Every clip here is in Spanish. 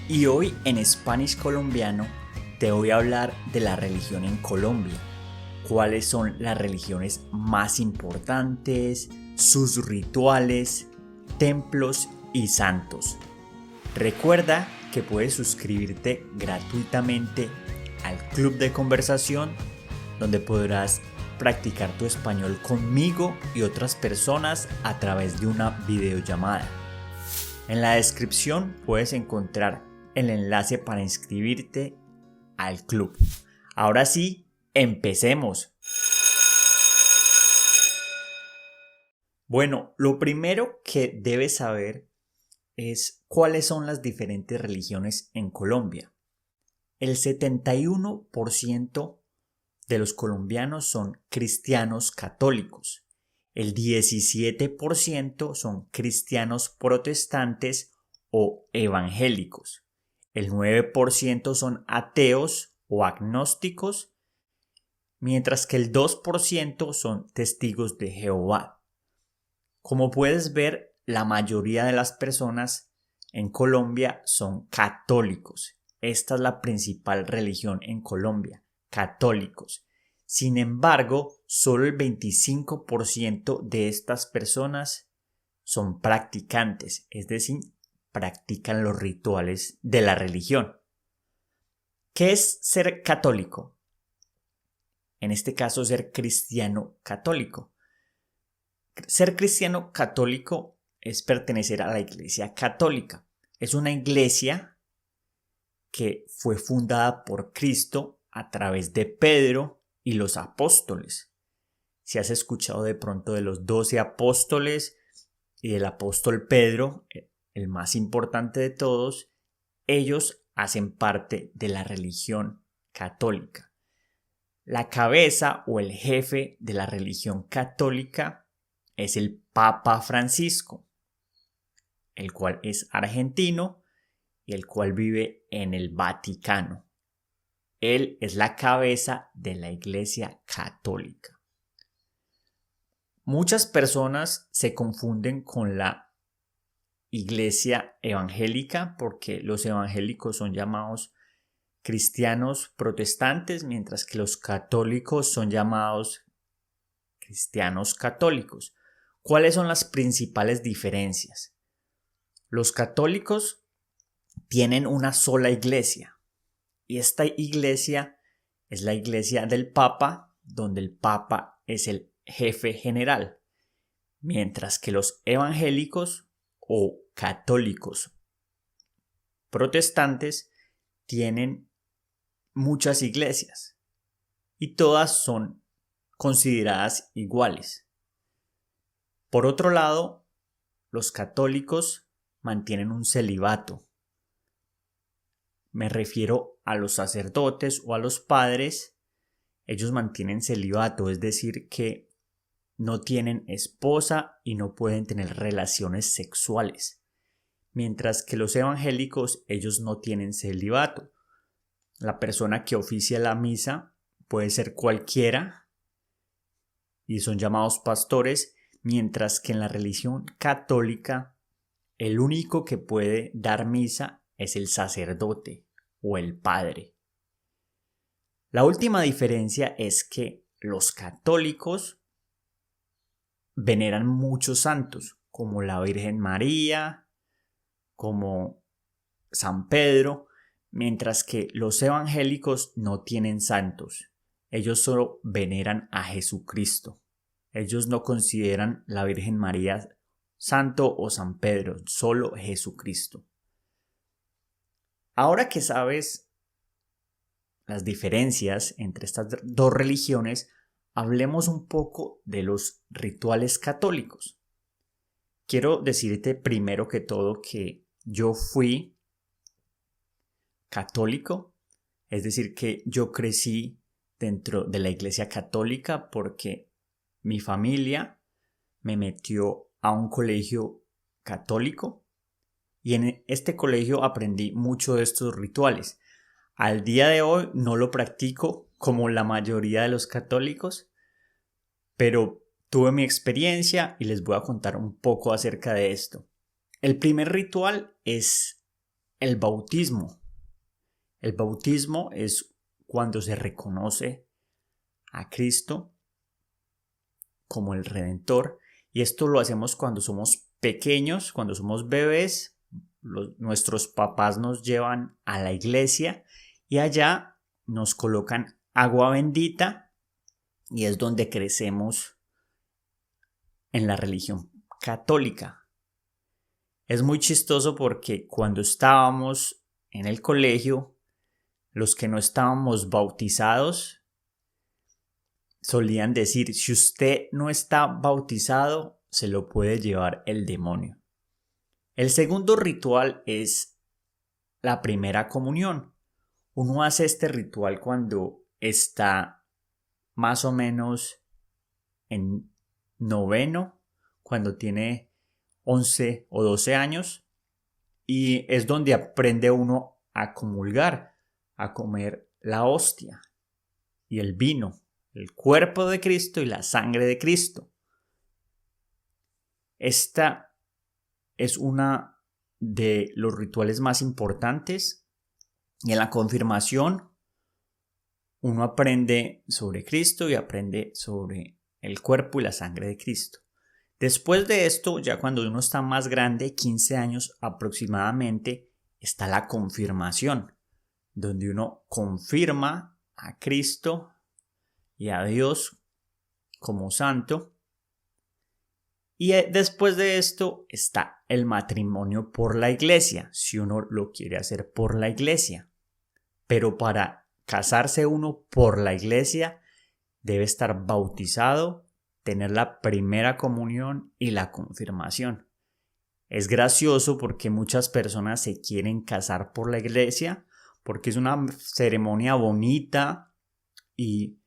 Y hoy en Spanish Colombiano te voy a hablar de la religión en Colombia. Cuáles son las religiones más importantes, sus rituales, templos y santos. Recuerda que puedes suscribirte gratuitamente al club de conversación donde podrás practicar tu español conmigo y otras personas a través de una videollamada. En la descripción puedes encontrar el enlace para inscribirte al club. Ahora sí, empecemos. Bueno, lo primero que debes saber es cuáles son las diferentes religiones en Colombia. El 71% de los colombianos son cristianos católicos. El 17% son cristianos protestantes o evangélicos. El 9% son ateos o agnósticos, mientras que el 2% son testigos de Jehová. Como puedes ver, la mayoría de las personas en Colombia son católicos. Esta es la principal religión en Colombia, católicos. Sin embargo, solo el 25% de estas personas son practicantes, es decir, practican los rituales de la religión. ¿Qué es ser católico? En este caso, ser cristiano católico. Ser cristiano católico es pertenecer a la Iglesia Católica. Es una iglesia que fue fundada por Cristo a través de Pedro y los apóstoles. Si has escuchado de pronto de los 12 apóstoles y del apóstol Pedro, el más importante de todos, ellos hacen parte de la religión católica. La cabeza o el jefe de la religión católica es el Papa Francisco, el cual es argentino y el cual vive en el Vaticano. Él es la cabeza de la Iglesia Católica. Muchas personas se confunden con la Iglesia evangélica porque los evangélicos son llamados cristianos protestantes, mientras que los católicos son llamados cristianos católicos. ¿Cuáles son las principales diferencias? Los católicos tienen una sola iglesia y esta iglesia es la iglesia del Papa, donde el Papa es el jefe general, mientras que los evangélicos o católicos protestantes tienen muchas iglesias y todas son consideradas iguales. Por otro lado, los católicos mantienen un celibato. Me refiero a los sacerdotes o a los padres. Ellos mantienen celibato, es decir, que no tienen esposa y no pueden tener relaciones sexuales. Mientras que los evangélicos, ellos no tienen celibato. La persona que oficia la misa puede ser cualquiera y son llamados pastores, mientras que en la religión católica el único que puede dar misa es el sacerdote o el padre. La última diferencia es que los católicos veneran muchos santos, como la Virgen María, como San Pedro, mientras que los evangélicos no tienen santos. Ellos solo veneran a Jesucristo. Ellos no consideran la Virgen María santo o San Pedro, solo Jesucristo. Ahora que sabes las diferencias entre estas dos religiones, hablemos un poco de los rituales católicos. Quiero decirte primero que todo que yo fui católico, es decir, que yo crecí dentro de la Iglesia Católica porque mi familia me metió a un colegio católico y en este colegio aprendí mucho de estos rituales. Al día de hoy no lo practico como la mayoría de los católicos, pero tuve mi experiencia y les voy a contar un poco acerca de esto. El primer ritual es el bautismo. El bautismo es cuando se reconoce a Cristo como el Redentor, y esto lo hacemos cuando somos pequeños, cuando somos bebés. Nuestros papás nos llevan a la iglesia y allá nos colocan agua bendita y es donde crecemos en la religión católica. Es muy chistoso porque cuando estábamos en el colegio, los que no estábamos bautizados solían decir: si usted no está bautizado, se lo puede llevar el demonio. El segundo ritual es la primera comunión. Uno hace este ritual cuando está más o menos en noveno, cuando tiene 11 o 12 años, y es donde aprende uno a comulgar, a comer la hostia y el vino, el cuerpo de Cristo y la sangre de Cristo. Esta es una de los rituales más importantes, y en la confirmación uno aprende sobre Cristo y aprende sobre el cuerpo y la sangre de Cristo. Después de esto, ya cuando uno está más grande, 15 años aproximadamente, está la confirmación, donde uno confirma a Cristo y a Dios como santo. Y después de esto está el matrimonio por la iglesia, si uno lo quiere hacer por la iglesia. Pero para casarse uno por la iglesia debe estar bautizado, tener la primera comunión y la confirmación. Es gracioso porque muchas personas se quieren casar por la iglesia porque es una ceremonia bonita y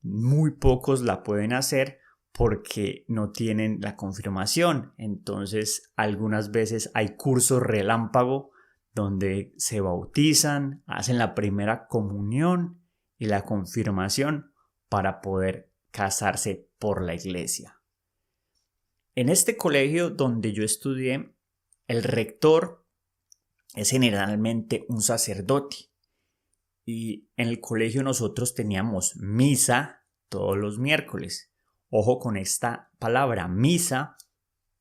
muy pocos la pueden hacer porque no tienen la confirmación. Entonces, algunas veces hay cursos relámpago donde se bautizan, hacen la primera comunión y la confirmación para poder casarse por la iglesia. En este colegio donde yo estudié, el rector es generalmente un sacerdote, y en el colegio nosotros teníamos misa todos los miércoles. Ojo con esta palabra, misa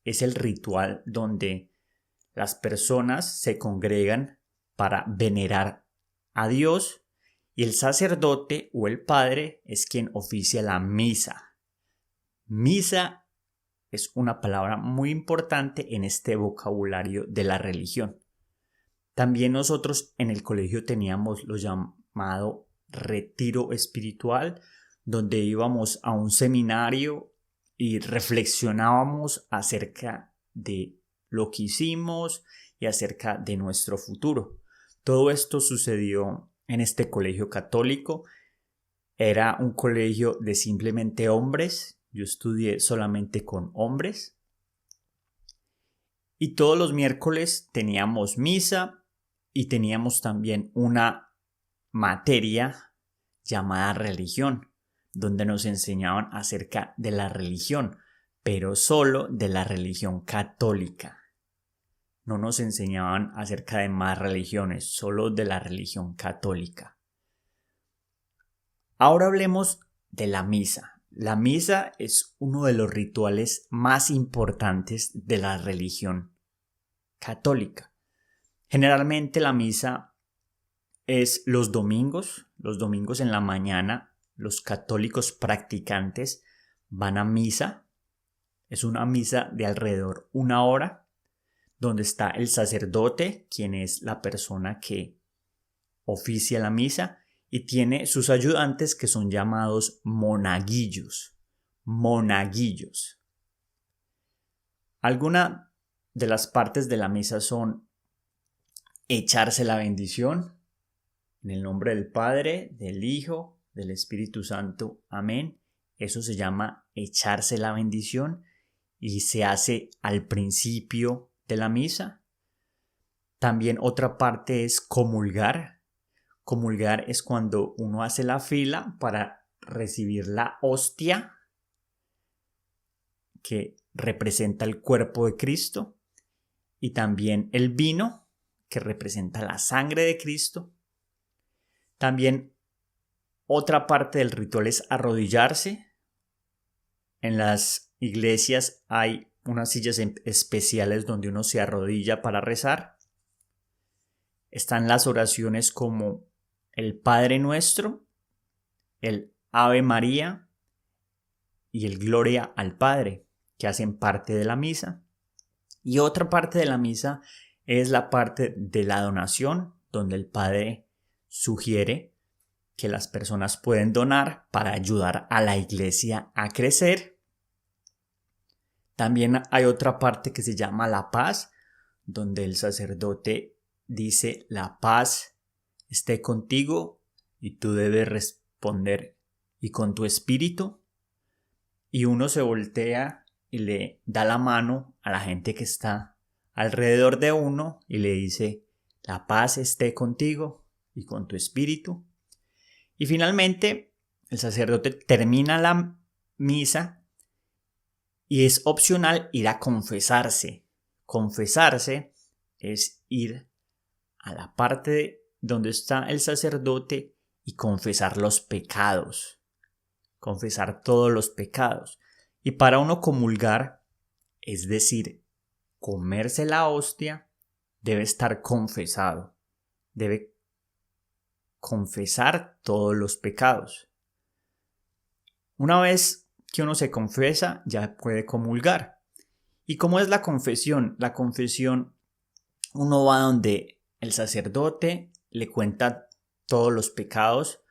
es el ritual donde las personas se congregan para venerar a Dios, y el sacerdote o el padre es quien oficia la misa. Misa es una palabra muy importante en este vocabulario de la religión. También nosotros en el colegio teníamos lo llamado retiro espiritual, donde íbamos a un seminario y reflexionábamos acerca de lo que hicimos y acerca de nuestro futuro. Todo esto sucedió en este colegio católico. Era un colegio de simplemente hombres. Yo estudié solamente con hombres. Y todos los miércoles teníamos misa y teníamos también una materia llamada religión, donde nos enseñaban acerca de la religión, pero solo de la religión católica. No nos enseñaban acerca de más religiones, solo de la religión católica. Ahora hablemos de la misa. La misa es uno de los rituales más importantes de la religión católica. Generalmente la misa es los domingos en la mañana. Los católicos practicantes van a misa. Es una misa de alrededor 1 hora, donde está el sacerdote, quien es la persona que oficia la misa, y tiene sus ayudantes, que son llamados monaguillos. Monaguillos. Algunas de las partes de la misa son echarse la bendición en el nombre del Padre, del Hijo, del Espíritu Santo. Amén. Eso se llama echarse la bendición y se hace al principio de la misa. También otra parte es comulgar. Comulgar es cuando uno hace la fila para recibir la hostia, que representa el cuerpo de Cristo, y también el vino, que representa la sangre de Cristo. También otra parte del ritual es arrodillarse. En las iglesias hay unas sillas especiales donde uno se arrodilla para rezar. Están las oraciones como el Padre Nuestro, el Ave María y el Gloria al Padre, que hacen parte de la misa. Y otra parte de la misa es la parte de la donación, donde el Padre sugiere que las personas pueden donar para ayudar a la iglesia a crecer. También hay otra parte que se llama la paz, donde el sacerdote dice: la paz esté contigo, y tú debes responder: y con tu espíritu. Y uno se voltea y le da la mano a la gente que está alrededor de uno y le dice: la paz esté contigo y con tu espíritu. Y finalmente el sacerdote termina la misa y es opcional ir a confesarse. Confesarse es ir a la parte donde está el sacerdote y confesar los pecados. Confesar todos los pecados. Y para uno comulgar, es decir, comerse la hostia, debe estar confesado. Debe confesar todos los pecados. Una vez que uno se confiesa, ya puede comulgar. ¿Y cómo es la confesión? La confesión, uno va donde el sacerdote le cuenta todos los pecados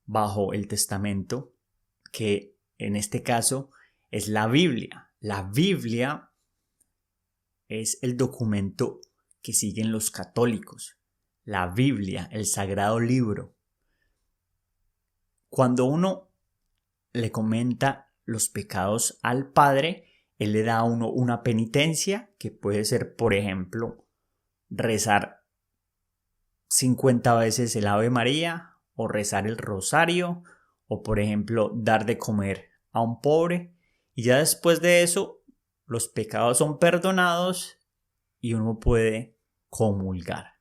bajo el testamento, que en este caso es la Biblia. La Biblia es el documento que siguen los católicos. La Biblia, el sagrado libro. Cuando uno le comenta los pecados al Padre, Él le da a uno una penitencia que puede ser, por ejemplo, rezar 50 veces el Ave María, o rezar el rosario, o por ejemplo dar de comer a un pobre. Y ya después de eso los pecados son perdonados y uno puede comulgar.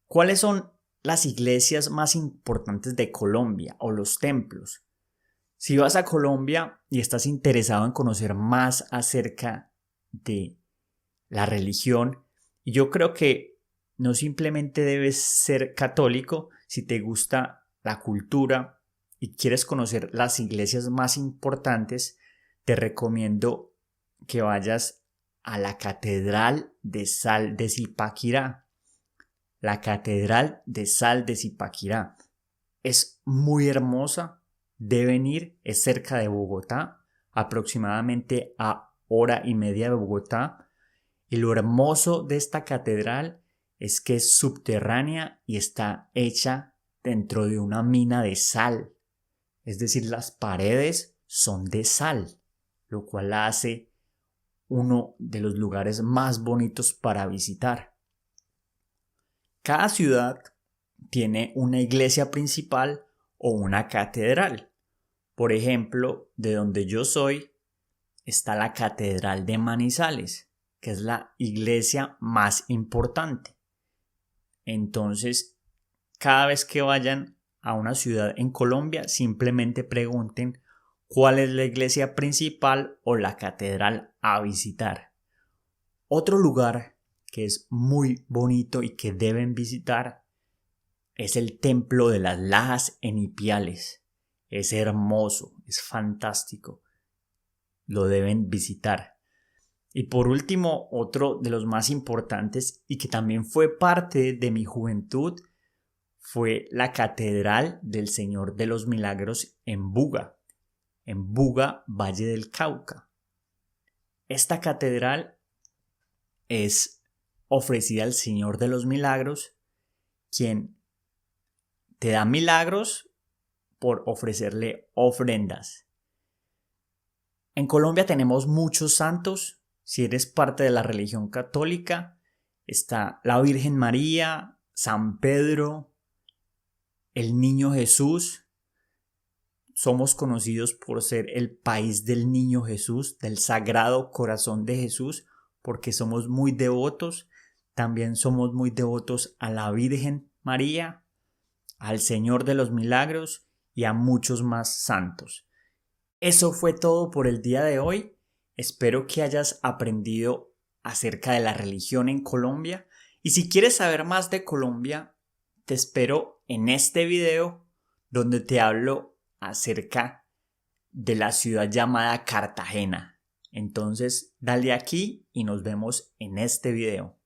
¿Cuáles son las iglesias más importantes de Colombia o los templos? Si vas a Colombia y estás interesado en conocer más acerca de la religión, y yo creo que no simplemente debes ser católico. Si te gusta la cultura y quieres conocer las iglesias más importantes, te recomiendo que vayas a la Catedral de Sal de Zipaquirá. La Catedral de Sal de Zipaquirá es muy hermosa. Deben ir, es cerca de Bogotá, aproximadamente a 1:30 de Bogotá. Y lo hermoso de esta catedral es que es subterránea y está hecha dentro de una mina de sal. Es decir, las paredes son de sal, lo cual la hace uno de los lugares más bonitos para visitar. Cada ciudad tiene una iglesia principal o una catedral. Por ejemplo, de donde yo soy está la Catedral de Manizales, que es la iglesia más importante. Entonces, cada vez que vayan a una ciudad en Colombia, simplemente pregunten cuál es la iglesia principal o la catedral a visitar. Otro lugar que es muy bonito y que deben visitar es el Templo de las Lajas en Ipiales. Es hermoso, es fantástico. Lo deben visitar. Y por último, otro de los más importantes y que también fue parte de mi juventud fue la Catedral del Señor de los Milagros en Buga, Valle del Cauca. Esta catedral es ofrecida al Señor de los Milagros, quien te da milagros por ofrecerle ofrendas. En Colombia tenemos muchos santos. Si eres parte de la religión católica, está la Virgen María, San Pedro, el Niño Jesús. Somos conocidos por ser el país del Niño Jesús, del Sagrado Corazón de Jesús, porque somos muy devotos. También somos muy devotos a la Virgen María, al Señor de los Milagros y a muchos más santos. Eso fue todo por el día de hoy. Espero que hayas aprendido acerca de la religión en Colombia. Y si quieres saber más de Colombia, te espero en este video donde te hablo acerca de la ciudad llamada Cartagena. Entonces, dale aquí y nos vemos en este video.